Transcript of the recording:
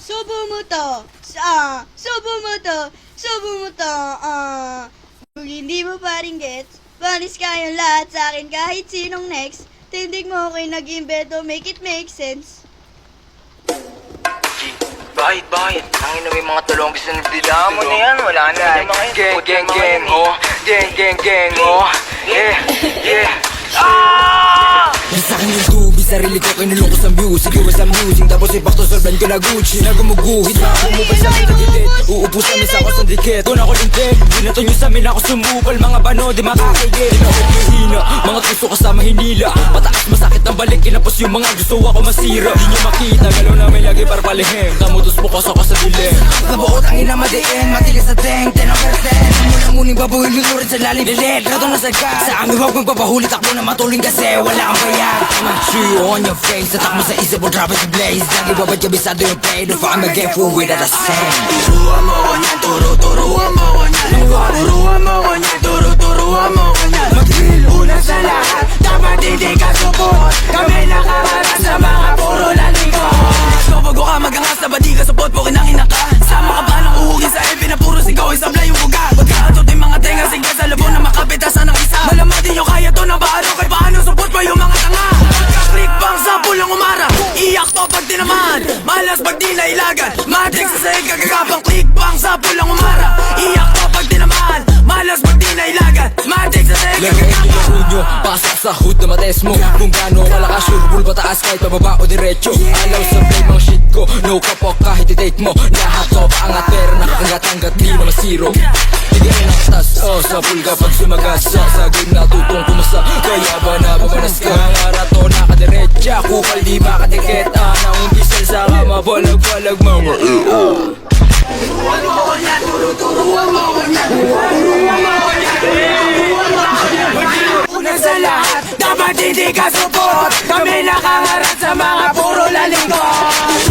Subo mo to. Subo mo to. Subo mo to. Kung hindi mo pa rin gets, banis kayong lahat sa akin kahit sinong next. Tindig mo ako'y nag-imbeto, make it make sense. Bakit? Ang ina may mga tulong gusto nagdila mo na yan. Wala na. Gang, oh. Gang, oh. Yeah. Sa akin yung tubig, sarili ko kinulong ko sa music. Iwas ang music, tapos ipakto solban ko na Gucci. Nagumuguhit na ako, umubay sa amin nagilid. Uupo sa misa ko sa dikit, kung ako lintik. Binato nyo sa amin ako sumupal, mga bano di makakigit. Tinawag mahina, mga tuso kasama hinila. Mataas masakit ang balik, kinapos yung mga gusto ako masira. Di nyo makita, galaw namin lagi para palihim. Kamutos mo kosok ko sa dilim. Nabuot ang ina madiin, matigas sa teng, 10 over 10. Muna-muning babuhin yung lurid sa lalim lilit. Rato na sagad, sa amin huwag magpapahuli. Takbo na matuling kasi wala kang bayad. I'm true on your face, tatak mo sa isip mo, drop it to blaze. Lagi babad kabisado yung play, don't find me get full with the same. Turuan mo ko niyan, turuan mo ko niyan. Turuan mo ko niyan, turuan mo ko niyan. Mag-drill, una sa lahat, dapat hindi ka support. Kami nakaharap sa mga puro lalikot. Bago ka magangas na ba di ka support, po kinangina ka. Sama ka ba ng uhugin sa EP na puro sigaw, isabla yung buga. Pagkakatot yung mga tenga, sige sa labo na makapitasan ng isa. Malaman din nyo kaya to na paano, kay paano support pa yung mga tanga. Pagka-click bang sa pulang umara, iyak to pag tinaman, malas pag di nailagan. Matrix sa sahig kagagapang click bang sa pulang umara, iyak to pag tinaman, malas pag di nailagan. Matrix sa sahig kagagapang nyo, pasok sa hood na mates mo. Kung gano'n kalakas, surbul pataas kahit pababa o diretso. Alaw sa play mga shit ko, no kapok kahit i-date mo. Lahat to paangat pero nakakangat-angat, di naman zero. Tigay ng tas, sa pool kapag sumagasa. Sa game natutong kumasa, kaya ba nababanas ka? Ngara to nakadiretsa, kupal di makadikit. Nang umbisal sa kama, balag-balag mga Turuan mo ko niyan, turuan mo ko niyan. Turuan mo ko niyan. Una sa lahat, dapat hindi ka support. Kami nakaharap sa mga puro lalikot.